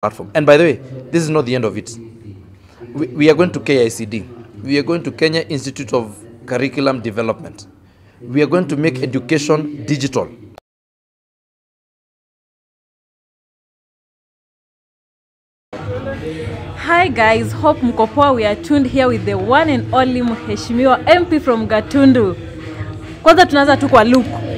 platform. And by the way, this is not the end of it. We are going to KICD. We are going to Kenya Institute of Curriculum Development. We are going to make education digital. Hi guys, hope mko poa. We are tuned here with the one and only Mheshimiwa MP from Gatundu. Kwanza tunaanza tu kwa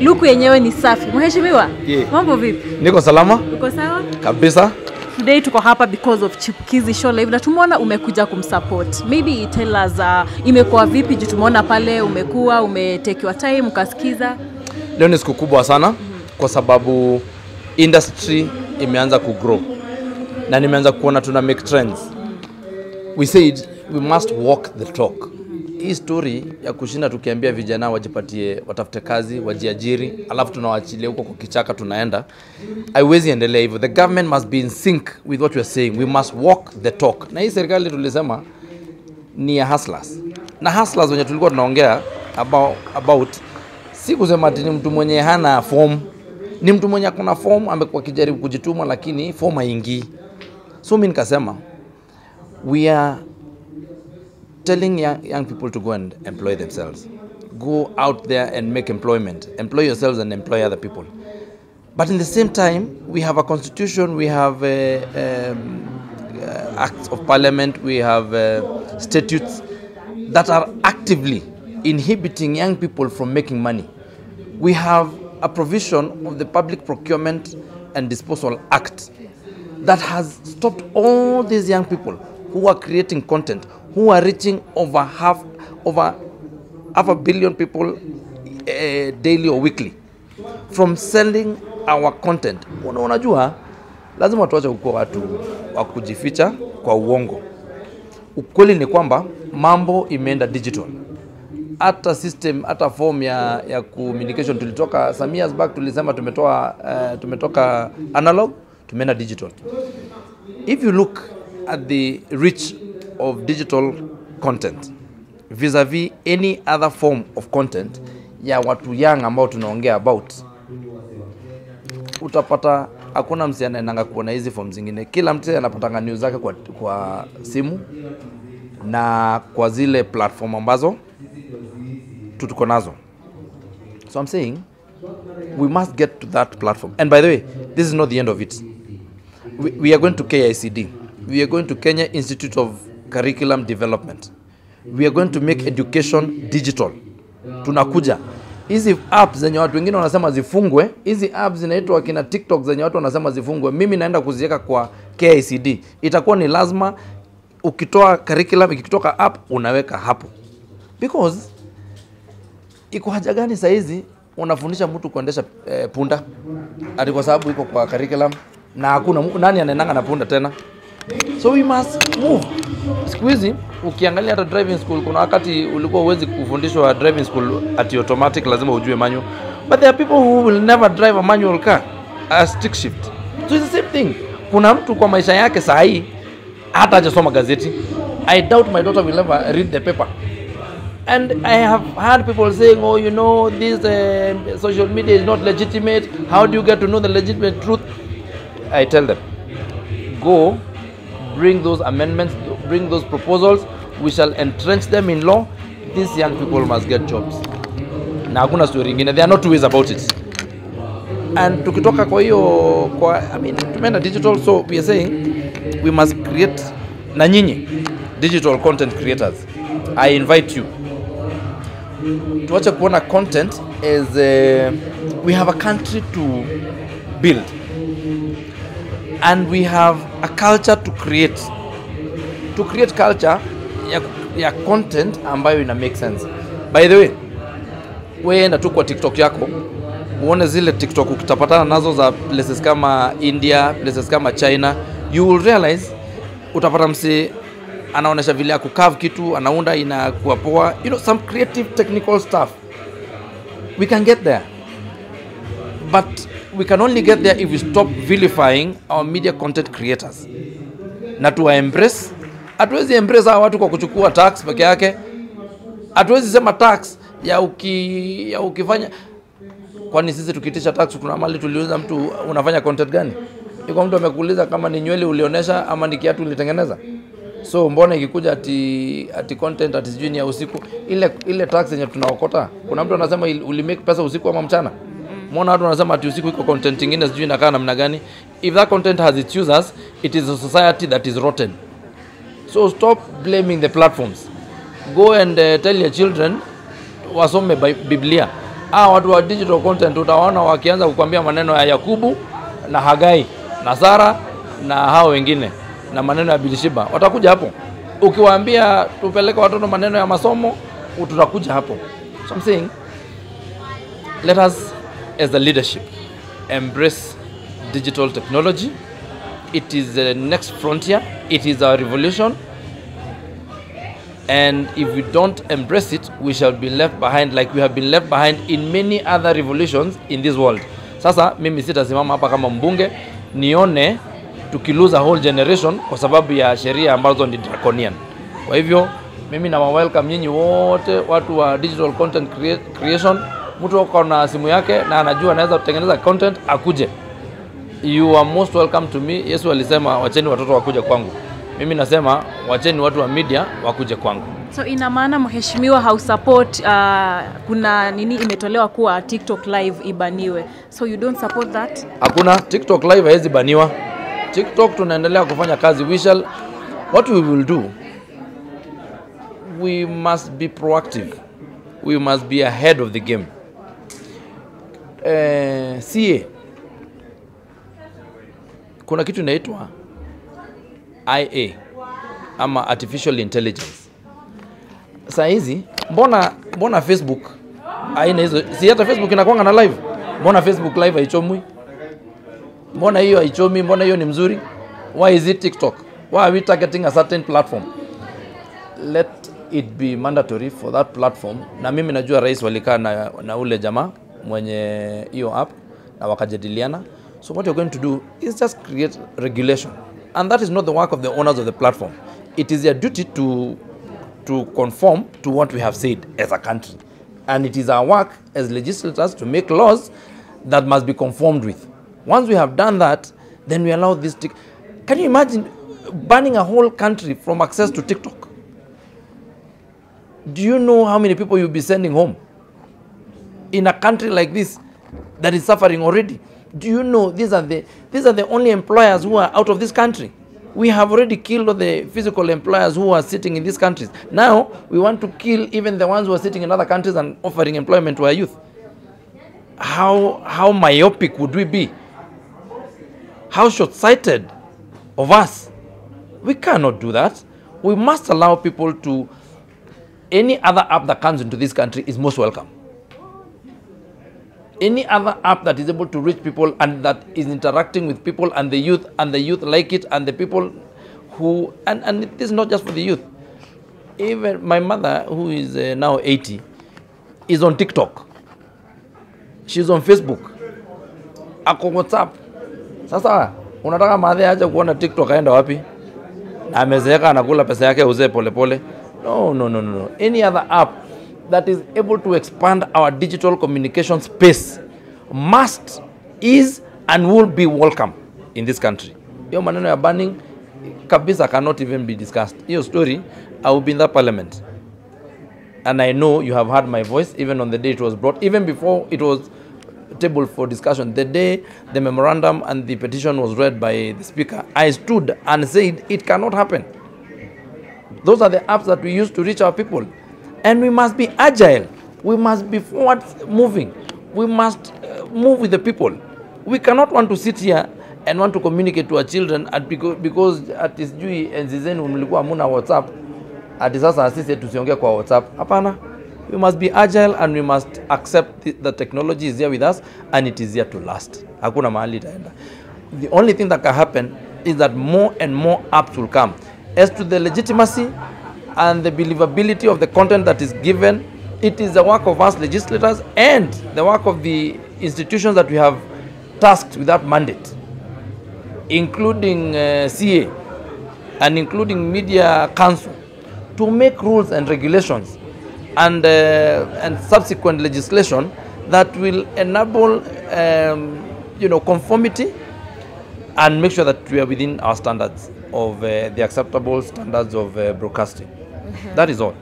Luku yenyewe ni safi. Mheshimiwa, mambo vipi? Niko salama? Uko sawa? Kabisa. Today tuko hapa because of Chipukizi Show Live na tumeona umekuja kumsupport. Maybe tell us imekuwa vipi juu tumeona pale umekuwa umetake your time ukasikiza. Leo ni siku kubwa sana kwa sababu industry imeanza kugrow. Na nimeanza kuona tuna make trends. We said we must walk the talk. Hii story ya kushinda tukiambia vijana wajipatie watafute kazi, wajiajiri, alafu tunawaachilia huko kwa kichaka tunaenda. Haiwezi endelea hivyo. The government must be in sync with what we are saying. We must walk the talk. Na hii serikali tulisema ni ya hustlers. Na hustlers wenye tulikuwa tunaongea about si kusema ati ni mtu mwenye hana form. Ni mtu mwenye kuna form amekuwa kijaribu kujituma lakini form haingii. So mimi nikasema we are telling young people to go and employ themselves. Go out there and make employment. Employ yourselves and employ other people. But in the same time, we have a constitution, we have acts of parliament, we have statutes that are actively inhibiting young people from making money. We have a provision of the Public Procurement and Disposal Act that has stopped all these young people who are creating content, who are reaching over half a billion people daily or weekly from selling our content. Unajua lazima tuache kuwa watu wa kujificha kwa uongo. Ukweli ni kwamba mambo imeenda digital. Hata system, hata form ya communication tulitoka some years back tulisema tumetoka analog tumeenda digital. If you look at the reach of digital content vis-a-vis any other form of content ya watu young ambao tunaongea about, utapata hakuna msi anaendanga kuona hizi form zingine. Kila mtu anapatanga news zake kwa simu na kwa zile platform ambazo tuko nazo. So I'm saying we must get to that platform. And by the way, this is not the end of it. We are going to KICD. We are going to Kenya Institute of Curriculum Development. We are going to make education digital. Tunakuja. Hizi apps zenye watu wengine wanasema zifungwe, hizi apps zinaitwa kina TikTok zenye watu wanasema zifungwe, mimi naenda kuziweka kwa KICD. Itakuwa ni lazima ukitoa curriculum, ikitoka app unaweka hapo. Because iko haja gani saa hizi unafundisha mtu kuendesha punda ati kwa sababu iko kwa curriculum na hakuna nani anaendanga na punda tena? So we must move. Siku hizi ukiangalia hata driving school kuna wakati ulikuwa uwezi kufundishwa driving school ati automatic lazima ujue manual. But there are people who will never drive a manual car, a stick shift. So it's the same thing. Kuna mtu kwa maisha yake saa hii hata hajasoma gazeti. I doubt my daughter will ever read the paper. And I have heard people saying, oh, you know, this social media is not legitimate. How do you get to know the legitimate truth? I tell them, go, bring those amendments, bring those proposals. We shall entrench them in law. These young people must get jobs. Na hakuna story ingine. There are no two ways about it. And tukitoka kwa hiyo, tumeenda digital, so we are saying we must create, na nyinyi, digital content creators. I invite you. Tuache kuona content as we have a country to build. And we have a culture to create. To create culture ya content ambayo ina make sense. By the way, wewe enda tu kwa TikTok yako, uone zile TikTok ukitapatana nazo za places kama India, places kama China, you will realize utapata msi anaonesha vile ya kucarve kitu, anaunda inakuwa poa. You know, some creative technical stuff. We can get there. But we can only get there if we stop vilifying our media content creators. Na tuwa embrace. Hatuwezi embrace hawa watu kwa kuchukua tax peke yake. Hatuwezi sema tax ya ukifanya. Kwani sisi tukitisha tax kuna mali tuliuza mtu unafanya content gani? Iko mtu amekuuliza kama ni nywele ulionesha ama ni kiatu ulitengeneza. So mbona ikikuja ati content ati sijui ni ya usiku, ile tax yenye tunaokota. Kuna mtu anasema ulimake pesa usiku ama mchana. Mbona watu wanasema ati usiku iko content nyingine sijui inakaa namna gani. If that content has its users, it is a society that is rotten. So stop blaming the platforms. Go and tell your children wasome Biblia. Watu wa digital content utaona wakianza kukwambia maneno ya Yakubu na Hagai na Sara na hao wengine na maneno ya Bilishiba. Watakuja hapo. Ukiwaambia tupeleke watoto maneno ya masomo, tutakuja hapo. So I'm saying, let us as the leadership embrace digital technology. It is the next frontier. It is our revolution. And if we don't embrace it, we shall be left behind like we have been left behind in many other revolutions in this world. Sasa mimi sitasimama hapa kama mbunge nione tukilose a whole generation kwa sababu ya sheria ambazo ni draconian. Kwa hivyo mimi na welcome nyinyi wote watu wa digital content creation. Mtu wako na simu yake na anajua anaweza kutengeneza content, akuje. You are most welcome to me. Yesu alisema wacheni watoto wakuje kwangu. Mimi nasema wacheni watu wa media wakuje kwangu. So ina maana mheshimiwa hausupport kuna nini imetolewa kuwa TikTok live ibaniwe. So you don't support that? Hakuna, TikTok live haiwezi baniwa. TikTok tunaendelea kufanya kazi. What we will do, we must be proactive. We must be ahead of the game. CA, kuna kitu inaitwa IA ama artificial intelligence. Sasa hizi mbona Facebook haina hizo? Si hata Facebook inakuanga na live. Mbona Facebook live haichomwi? Mbona hiyo haichomi? Mbona hiyo ni mzuri? Why is it TikTok? Why are we targeting a certain platform? Let it be mandatory for that platform. Na mimi najua rais walikaa na ule jamaa mwenye hiyo app na wakajadiliana. So what you're going to do is just create regulation. And that is not the work of the owners of the platform. It is their duty to conform to what we have said as a country. And it is our work as legislators to make laws that must be conformed with. Once we have done that, then we allow this. Can you imagine banning a whole country from access to TikTok? Do you know how many people you'll be sending home? In a country like this that is suffering already. Do you know these are the only employers who are out of this country? We have already killed all the physical employers who are sitting in these countries. Now we want to kill even the ones who are sitting in other countries and offering employment to our youth. How myopic would we be? How short-sighted of us? We cannot do that. We must allow people to. Any other app that comes into this country is most welcome. Any other app that is able to reach people and that is interacting with people and the youth like it, and the people who, and it is not just for the youth. Even my mother, who is now 80, is on TikTok. She's on Facebook. Ako WhatsApp. Sasa, unataka madhe aje kuona TikTok aenda wapi? Na amezeeka anakula pesa yake uzee pole pole. No. Any other app that is able to expand our digital communication space must, is, and will be welcome in this country. Hiyo maneno ya banning kabisa cannot even be discussed. Hiyo story, I will be in that parliament. And I know you have heard my voice even on the day it was brought, even before it was tabled for discussion. The day the memorandum and the petition was read by the speaker, I stood and said it cannot happen. Those are the apps that we use to reach our people. And we must be agile. We must be forward moving. We must move with the people. We cannot want to sit here and want to communicate to our children because at this jui enzi zenu mlikuwa hamuna WhatsApp. Ati sasa sisi tusiongee kwa WhatsApp. Hapana. We must be agile and we must accept the technology is here with us and it is here to last. Hakuna mahali itaenda. The only thing that can happen is that more and more apps will come. As to the legitimacy and the believability of the content that is given, it is the work of us legislators and the work of the institutions that we have tasked with that mandate, including CA and including Media Council, to make rules and regulations and subsequent legislation that will enable conformity and make sure that we are within our standards of the acceptable standards of broadcasting. That is all.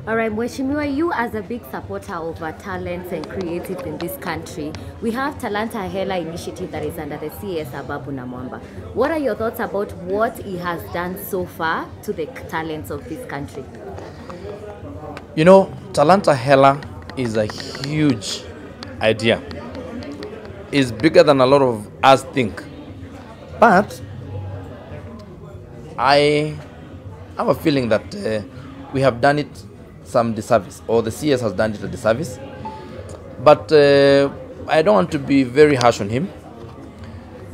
All right, Mheshimiwa, you as a big supporter of talents and creatives in this country, we have Talanta Hela initiative that is under the CS Ababu Namwamba. What are your thoughts about what he has done so far to the talents of this country? You know, Talanta Hela is a huge idea. It's bigger than a lot of us think. But I have a feeling that we have done it some disservice, or the CS has done it a disservice. But I don't want to be very harsh on him,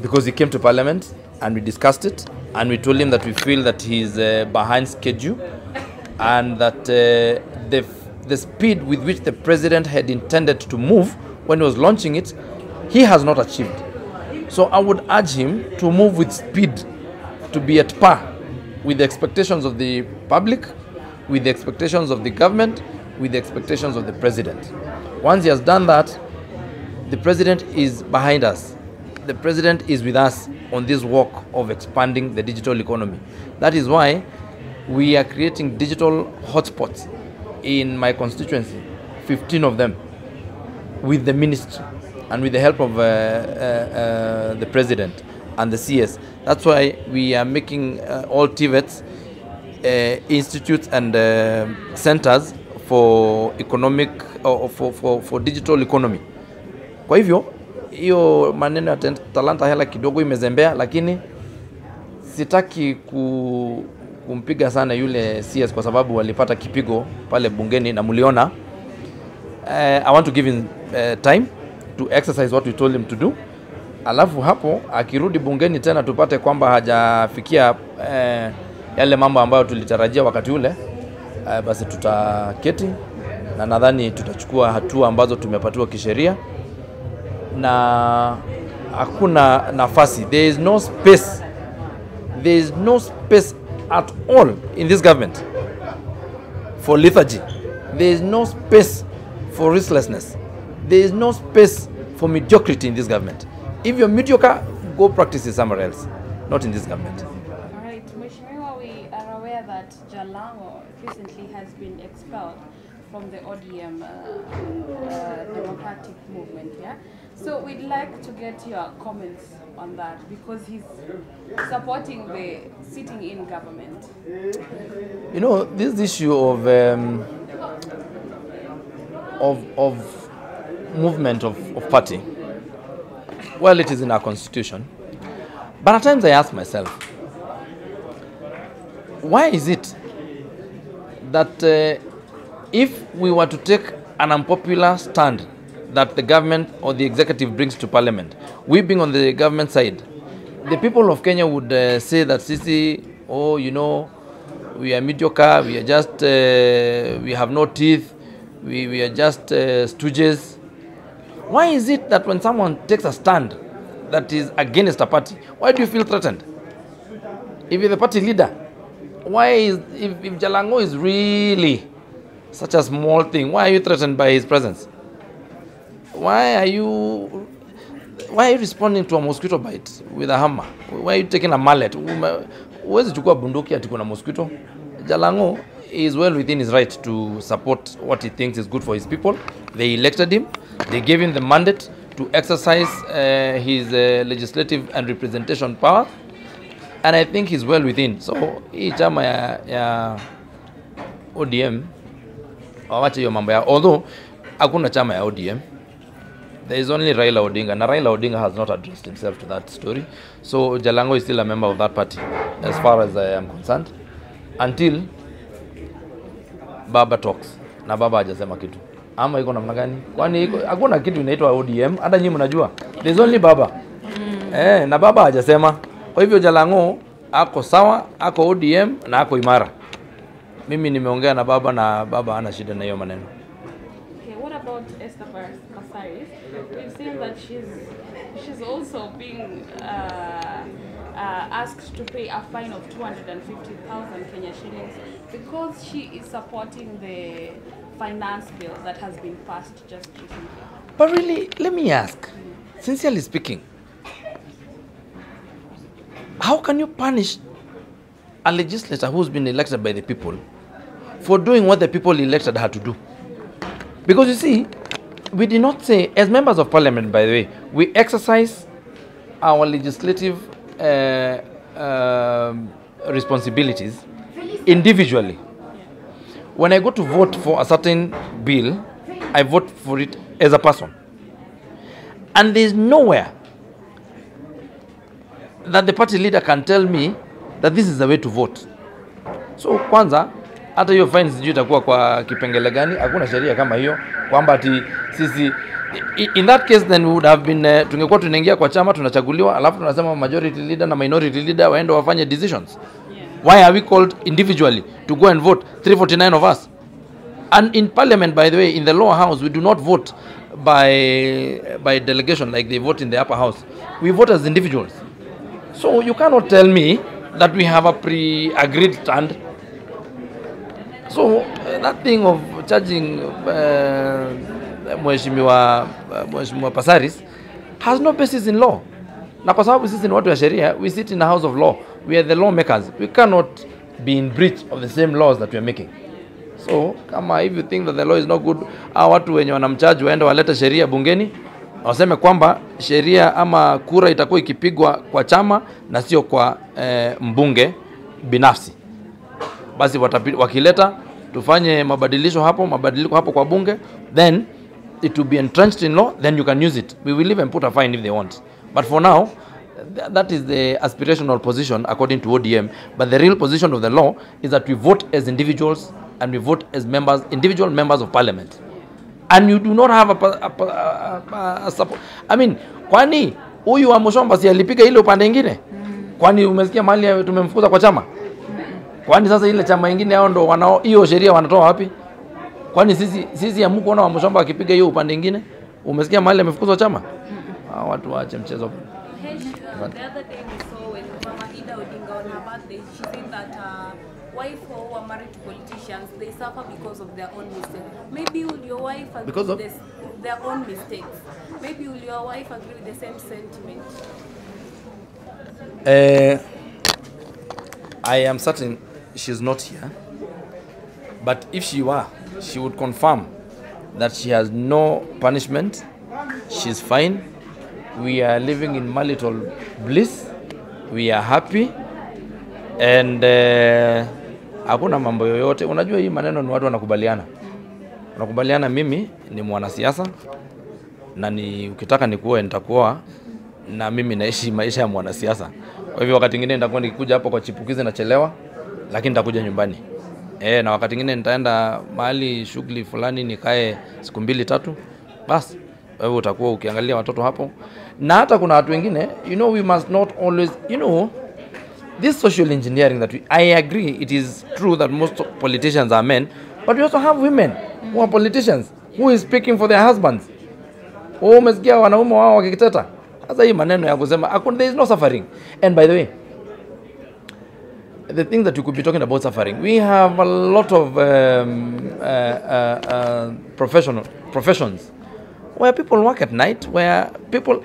because he came to Parliament and we discussed it, and we told him that we feel that he's behind schedule, and that the speed with which the president had intended to move when he was launching it, he has not achieved. So I would urge him to move with speed, to be at par with the expectations of the public, with the expectations of the government, with the expectations of the president. Once he has done that, the president is behind us. The president is with us on this walk of expanding the digital economy. That is why we are creating digital hotspots in my constituency, 15 of them, with the ministry and with the help of the president and the CS. That's why we are making all TVETs institutes and centers for economic for digital economy. Kwa hivyo hiyo maneno ya Talanta Hela kidogo imezembea, lakini sitaki kumpiga sana yule CS kwa sababu walipata kipigo pale bungeni na muliona. I want to give him time to exercise what we told him to do. Alafu hapo akirudi bungeni tena tupate kwamba hajafikia yale mambo ambayo tulitarajia wakati ule, basi tutaketi na nadhani tutachukua hatua ambazo tumepatiwa kisheria, na hakuna nafasi, there is no space at all in this government for lethargy. There is no space for restlessness. There is no space for mediocrity in this government. If you're mediocre, go practice it somewhere else, not in this government. All right, Mheshimiwa, we are aware that Jalango recently has been expelled from the ODM democratic movement, yeah? So we'd like to get your comments on that, because he's supporting the sitting-in government. You know, this issue of movement of party, well, it is in our constitution. But at times I ask myself, why is it that if we were to take an unpopular stand that the government or the executive brings to Parliament, we being on the government side, the people of Kenya would say that Sisi, oh, you know, we are mediocre, we are just, we have no teeth, we are just stooges. Why is it that when someone takes a stand that is against a party, why do you feel threatened? If you're the party leader, why is, if Jalango is really such a small thing, why are you threatened by his presence? Why are you responding to a mosquito bite with a hammer? Why are you taking a mallet? Huwezi chukua bunduki ati kuna mosquito. Jalango is well within his right to support what he thinks is good for his people. They elected him. They gave him the mandate to exercise his legislative and representation power, and I think he's well within. So hii chama ya ODM wawache hiyo mambo ya, although hakuna chama ya ODM, there is only Raila Odinga, and Raila Odinga has not addressed himself to that story. So Jalango is still a member of that party as far as I am concerned, until Baba talks. Na Baba hajasema kitu. Ama iko namna gani? Kwani hakuna kitu inaitwa ODM, hata nyinyi mnajua. There is only Baba. Na Baba hajasema. Kwa hivyo Jalango ako sawa, ako ODM na ako imara. Mimi nimeongea na Baba hana shida na hiyo maneno. Okay, what about Esther Passaris? We've seen that she's also being asked to pay a fine of 250,000 Kenya shillings because she is supporting the finance bill that has been passed just recently. But really, let me ask, sincerely speaking, how can you punish a legislator who's been elected by the people for doing what the people elected her to do? Because you see, we did not say, as members of parliament, by the way, we exercise our legislative responsibilities individually. When I go to vote for a certain bill, I vote for it as a person. And there's nowhere that the party leader can tell me that this is the way to vote. So kwanza, hata hiyo fine sijui itakuwa kwa kipengele gani, hakuna sheria kama hiyo kwamba ati sisi in that case then we would have been tungekuwa tunaingia kwa chama tunachaguliwa alafu tunasema majority leader na minority leader waende wafanye decisions. Why are we called individually to go and vote, 349 of us? And in parliament, by the way, in the lower house, we do not vote by delegation like they vote in the upper house. We vote as individuals. So you cannot tell me that we have a pre-agreed stand. So that thing of charging Mheshimiwa Pasaris has no basis in law. Na kwa sababu sisi ni watu wa sheria, we sit in a house of law. We are the lawmakers. We cannot be in breach of the same laws that we are making. So kama if you think that the law is not good, watu wenye wanamcharge waende waleta sheria bungeni, waseme kwamba sheria ama kura itakuwa ikipigwa kwa chama na sio kwa mbunge binafsi. Basi wakileta tufanye mabadiliko hapo kwa bunge, then it will be entrenched in law, then you can use it. We will even put a fine if they want. But for now, that is the aspirational position according to ODM. But the real position of the law is that we vote as individuals and we vote as members, individual members of parliament. And you do not have a support. I mean, kwani huyu wa Mushomba si alipiga ile upande mwingine? Kwani umesikia mahali tumemfukuza kwa chama? Kwani sasa ile chama nyingine hao ndo wanao hiyo sheria wanatoa wapi? Kwani sisi hamkuona wa Mushomba akipiga hiyo upande mwingine? Umesikia mahali amefukuzwa chama? Watu waache mchezo. The other day we saw when Mama Ida Odinga on her birthday, she said that wife who are married to politicians, they suffer because of their own mistakes. Maybe will your wife agree because of with their own mistakes? Maybe will your wife agree with the same sentiment? I am certain she's not here. But if she were, she would confirm that she has no punishment. She's fine. We are living in marital bliss. We are happy. And hakuna mambo yoyote. Unajua hii maneno ni watu wanakubaliana. Wanakubaliana mimi ni mwanasiasa na ukitaka nikuoe nitakuoa na mimi naishi maisha ya mwanasiasa. Kwa hivyo wakati mwingine nitakuwa nikikuja hapo kwa chipukizi nachelewa lakini nitakuja nyumbani. Na wakati mwingine nitaenda mahali shughuli fulani nikae siku 2-3 basi wewe utakuwa ukiangalia watoto hapo. Na hata kuna watu wengine, we must not always, this social engineering that I agree it is true that most politicians are men, but we also have women who are politicians who is speaking for their husbands. Umesikia wanaume wao wakikiteta. Sasa hii maneno ya kusema there is no suffering. And by the way, the thing that you could be talking about suffering, we have a lot of professions where people work at night, where people,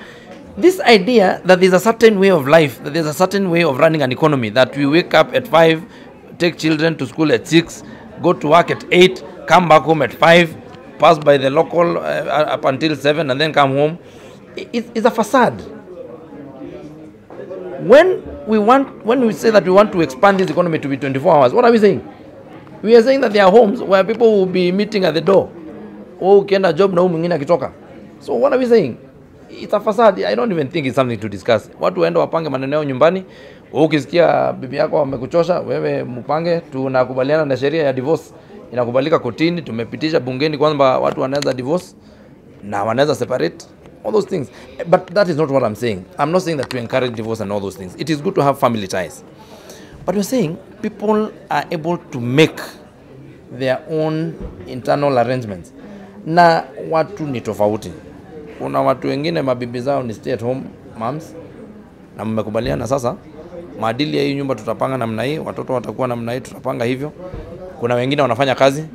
this idea that there's a certain way of life, that there's a certain way of running an economy, that we wake up at 5, take children to school at 6, go to work at 8, come back home at 5, pass by the local up until 7 and then come home, it's a facade. When we say that we want to expand this economy to be 24 hours, what are we saying? We are saying that there are homes where people will be meeting at the door. Ukienda job na mwingine akitoka. So what are we saying? It's a facade. I don't even think it's something to discuss. Watu waende wapange maneno yao nyumbani. Ukisikia bibi yako amekuchosha, wewe mpange, tunakubaliana na sheria ya divorce. Inakubalika kotini, tumepitisha bungeni kwamba watu wanaweza divorce na wanaweza separate. All those things. But that is not what I'm saying. I'm not saying that to encourage divorce and all those things. It is good to have family ties. But we're saying people are able to make their own internal arrangements. Na watu ni tofauti. Kuna watu wengine mabibi zao ni stay at home moms. Na mmekubaliana sasa maadili ya hii nyumba tutapanga namna hii, watoto watakuwa namna hii, tutapanga hivyo. Kuna wengine wanafanya kazi.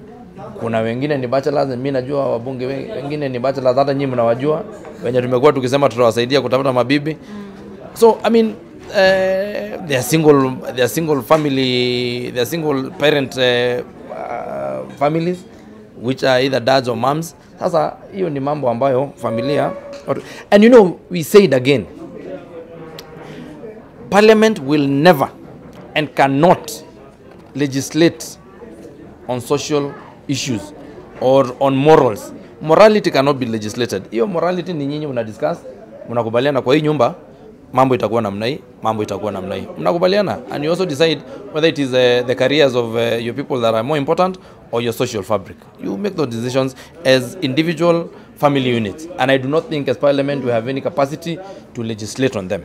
Kuna wengine ni bachelors, mimi najua wabunge wengine ni bachelors, hata nyinyi mnawajua. Wenye tumekuwa tukisema tutawasaidia kutafuta mabibi. So I mean they are single family, they are single parent families which are either dads or moms. Sasa hiyo ni mambo ambayo familia, and you know, we say it again, Parliament will never and cannot legislate on social issues or on morals. Morality cannot be legislated. Hiyo morality ni nyinyi una discuss, mnakubaliana kwa hii nyumba mambo itakuwa namna hii, mambo itakuwa namna hii. Mnakubaliana, and you also decide whether it is the careers of your people that are more important or your social fabric. You make those decisions as individual family units, and I do not think as Parliament we have any capacity to legislate on them.